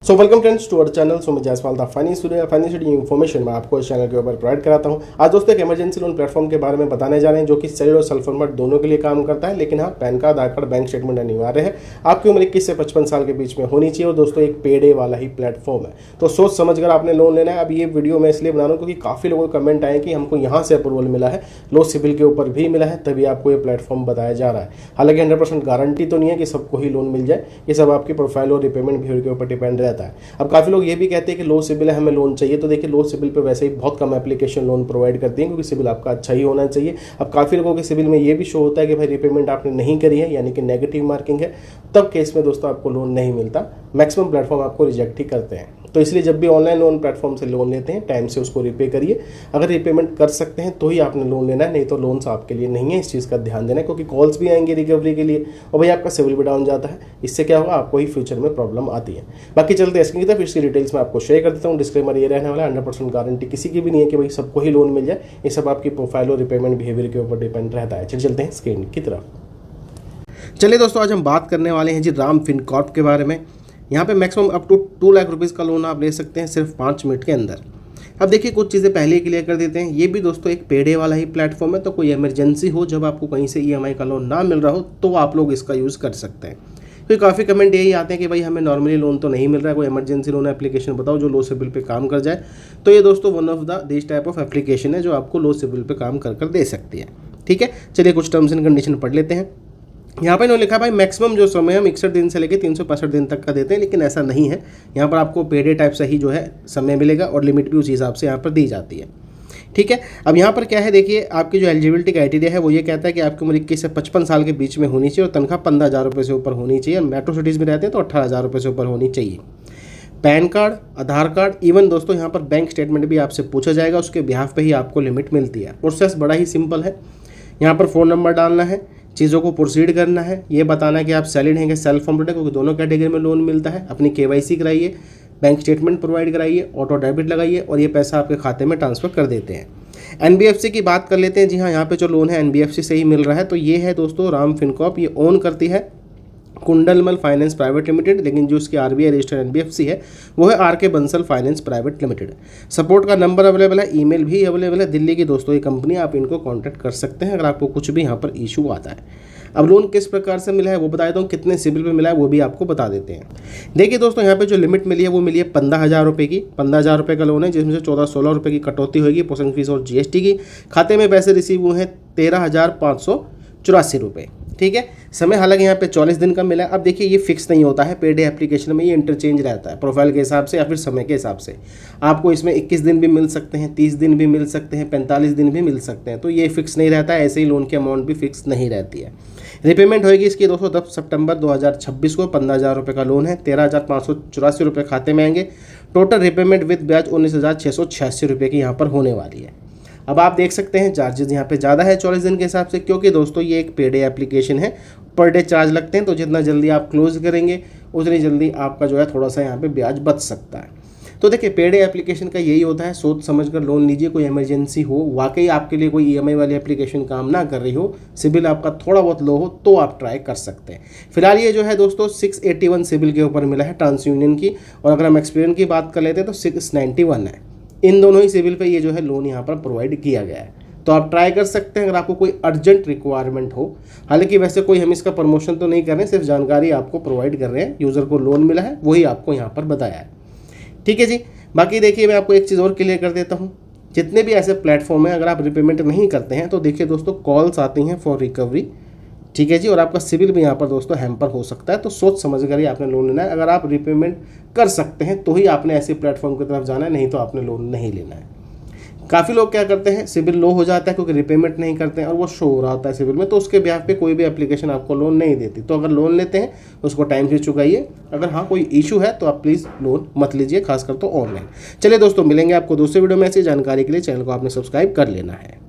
So welcome friends to our channel. So मैं Jaiswal the financial information मैं आपको इस चैनल के ऊपर प्रोवाइड कराता हूं। आज दोस्तों एक इमरजेंसी लोन प्लेटफॉर्म के बारे में बताने जा रहे हैं जो कि सैलरी और सेल्फ फॉर्मेट दोनों के लिए काम करता है। लेकिन हाँ, पैन कार्ड, आधार कार्ड, बैंक स्टेटमेंट अनिवार्य है। आपकी उम्र 21 से 55 साल के बीच में होनी चाहिए और दोस्तों एक पे डे वाला ही प्लेटफॉर्म है। तो सोच समझ कर आपने लोन लेना है। अब ये वीडियो मैं इसलिए बना रहा हूँ क्योंकि काफ़ी लोगों के कमेंट आए कि हमको यहाँ से अप्रूवल मिला है, लो सिविल के ऊपर भी मिला है, तभी आपको ये प्लेटफॉर्म बताया जा रहा है। हालांकि 100% गारंटी तो नहीं है कि सबको ही लोन मिल जाए, ये सब आपकी प्रोफाइल और रिपेमेंट बिहेवियर के ऊपर डिपेंड रहता है। अब काफ़ी लोग ये भी कहते हैं कि लो सिविल है, हमें लोन चाहिए। तो देखिए, लो सिविल पे वैसे ही बहुत कम एप्लीकेशन लोन प्रोवाइड करती है क्योंकि सिविल आपका अच्छा ही होना चाहिए। अब काफ़ी लोगों के सिविल में ये भी शो होता है कि भाई रिपेमेंट आपने नहीं करी है, यानी कि नेगेटिव मार्किंग है, तब केस में दोस्तों आपको लोन नहीं मिलता। मैक्सिमम प्लेटफॉर्म आपको रिजेक्ट ही करते हैं। तो इसलिए जब भी ऑनलाइन लोन प्लेटफॉर्म से लोन लेते हैं, टाइम से उसको रिपे करिए। अगर रिपेमेंट कर सकते हैं तो ही आपने लोन लेना है, नहीं तो लोन्स आपके लिए नहीं है। इस चीज़ का ध्यान देना है क्योंकि कॉल्स भी आएंगे रिकवरी के लिए और भाई आपका सिविल भी डाउन जाता है। इससे क्या होगा, आपको ही फ्यूचर में प्रॉब्लम आती है। बाकी चलते हैं इसकी तरफ। इसकी डिटेल्स में आपको शेयर कर देता हूँ। डिस्क्लेमर ये रहने वाला है, 100% गारंटी किसी की भी नहीं है कि भाई सबको ही लोन मिल जाए। ये सब आपकी प्रोफाइल और रिपेमेंट बिहेवियर के ऊपर डिपेंड रहता है। चलते हैं स्क्रीन की तरफ। चलिए दोस्तों, आज हम बात करने वाले हैं जी राम फिनकॉर्प के बारे में। यहाँ पे maximum up to 2 lakh rupees का लोन आप ले सकते हैं सिर्फ 5 मिनट के अंदर। अब देखिए, कुछ चीज़ें पहले ही क्लियर कर देते हैं। ये भी दोस्तों एक पेडे वाला ही प्लेटफॉर्म है, तो कोई इमरजेंसी हो, जब आपको कहीं से EMI का लोन ना मिल रहा हो, तो आप लोग इसका यूज़ कर सकते हैं। क्योंकि काफ़ी कमेंट यही आते हैं कि भाई हमें नॉर्मली लोन तो नहीं मिल रहा है, कोई इमरजेंसी लोन एप्लीकेशन बताओ जो लो सिविल पे काम कर जाए। तो ये दोस्तों one of the this type of application है जो आपको लो सिविल पे काम कर दे सकती है। ठीक है, चलिए कुछ टर्म्स एंड कंडीशन पढ़ लेते हैं। यहाँ पे इन्होंने लिखा भाई मैक्सिमम जो समय हम 61 दिन से लेकर 365 दिन तक का देते हैं, लेकिन ऐसा नहीं है। यहाँ पर आपको पेडे टाइप से ही जो है समय मिलेगा और लिमिट भी उस हिसाब से यहाँ पर दी जाती है। ठीक है, अब यहाँ पर क्या है, देखिए आपकी जो एलिजिबिलिटी क्राइटेरिया है वो ये कहता है कि आपकी उम्र 21 से 55 साल के बीच में होनी चाहिए और तनख्वाह 15,000 रुपये से ऊपर होनी चाहिए। मेट्रो सिटीज़ में रहते हैं तो 18,000 रुपये से ऊपर होनी चाहिए। पैन कार्ड, आधार कार्ड, इवन दोस्तों यहाँ पर बैंक स्टेटमेंट भी आपसे पूछा जाएगा, उसके बिहाफ पे ही आपको लिमिट मिलती है। प्रोसेस बड़ा ही सिंपल है। यहाँ पर फ़ोन नंबर डालना है, चीज़ों को प्रोसीड करना है, ये बताना है कि आप सैलरीड हैं कि सेल्फ फॉर्मेट है, क्योंकि दोनों कैटेगरी में लोन मिलता है। अपनी KYC कराइए, बैंक स्टेटमेंट प्रोवाइड कराइए, ऑटो डेबिट लगाइए और ये पैसा आपके खाते में ट्रांसफ़र कर देते हैं। NBFC की बात कर लेते हैं। जी हाँ, यहाँ पे जो लोन है NBFC से ही मिल रहा है। तो ये है दोस्तों राम फिनकॉर्प, ये ओन करती है कुंडलमल फाइनेंस प्राइवेट लिमिटेड, लेकिन जो इसकी RBI रजिस्टर्ड NBFC है वो है RK Bansal finance private limited. Support का नंबर अवेलेबल है, ईमेल भी अवेलेबल है। दिल्ली की दोस्तों ये कंपनी, आप इनको कांटेक्ट कर सकते हैं अगर आपको कुछ भी यहाँ पर इशू आता है। अब लोन किस प्रकार से मिला है वो बता देता हूँ, कितने सिबिल पे मिला है वो भी आपको बता देते हैं। देखिए दोस्तों, यहाँ पे जो लिमिट मिली है वो मिली है 15,000 रुपये की। 15,000 रुपये का लोन है जिसमें से 14-16 रुपये की कटौती होगी प्रोसेसिंग फीस और GST की। खाते में पैसे रिसीव हुए हैं 13,584 रुपये। ठीक है, समय हालांकि यहाँ पे 40 दिन का मिला है। अब देखिए, ये फिक्स नहीं होता है पेड एप्लीकेशन में, ये इंटरचेंज रहता है प्रोफाइल के हिसाब से या फिर समय के हिसाब से। आपको इसमें 21 दिन भी मिल सकते हैं, 30 दिन भी मिल सकते हैं, 45 दिन भी मिल सकते हैं। तो ये फिक्स नहीं रहता है। ऐसे ही लोन की अमाउंट भी फिक्स नहीं रहती है। रिपेमेंट होगी इसकी दोस्तों 10 सितंबर 2026 को। 15,000 रुपये का लोन है, 13,584 रुपये खाते में आएंगे। टोटल रिपेमेंट विद ब्याज 19,686 रुपये की यहाँ पर होने वाली है। अब आप देख सकते हैं चार्जेस यहाँ पे ज़्यादा है 40 दिन के हिसाब से, क्योंकि दोस्तों ये एक पेड एप्लीकेशन है। पर डे चार्ज लगते हैं, तो जितना जल्दी आप क्लोज करेंगे उतनी जल्दी आपका जो है थोड़ा सा यहाँ पे ब्याज बच सकता है। तो देखिए, पेड एप्लीकेशन का यही होता है, सोच समझ कर लोन लीजिए। कोई इमरजेंसी हो, वाकई आपके लिए कोई EMI वाली एप्लीकेशन काम ना कर रही हो, सिबिल आपका थोड़ा बहुत लो हो, तो आप ट्राई कर सकते हैं। फिलहाल ये जो है दोस्तों 681 सिबिल के ऊपर मिला है ट्रांस यूनियन की, और अगर हम एक्सपीरियंस की बात कर लेते हैं तो 691 है। इन दोनों ही सिविल पे ये जो है लोन यहाँ पर प्रोवाइड किया गया है। तो आप ट्राई कर सकते हैं अगर आपको कोई अर्जेंट रिक्वायरमेंट हो। हालांकि वैसे कोई हम इसका प्रमोशन तो नहीं कर रहे हैं, सिर्फ जानकारी आपको प्रोवाइड कर रहे हैं। यूज़र को लोन मिला है वही आपको यहाँ पर बताया है। ठीक है जी, बाकी देखिए मैं आपको एक चीज़ और क्लियर कर देता हूँ। जितने भी ऐसे प्लेटफॉर्म हैं, अगर आप रिपेमेंट नहीं करते हैं तो देखिए दोस्तों कॉल्स आती हैं फॉर रिकवरी। ठीक है जी, और आपका सिविल भी यहाँ पर दोस्तों हैम्पर हो सकता है। तो सोच समझ कर ही आपने लोन लेना है। अगर आप रिपेमेंट कर सकते हैं तो ही आपने ऐसे प्लेटफॉर्म की तरफ जाना है, नहीं तो आपने लोन नहीं लेना है। काफ़ी लोग क्या करते हैं, सिविल लो हो जाता है क्योंकि रिपेमेंट नहीं करते हैं और वो शो हो रहा होता है सिविल में, तो उसके ब्याह पे कोई भी एप्लीकेशन आपको लोन नहीं देती। तो अगर लोन लेते हैं उसको टाइम से चुकाइए। अगर हाँ कोई इशू है तो आप प्लीज़ लोन मत लीजिए, खासकर तो ऑनलाइन। चलिए दोस्तों, मिलेंगे आपको दूसरे वीडियो में। ऐसी जानकारी के लिए चैनल को आपने सब्सक्राइब कर लेना है।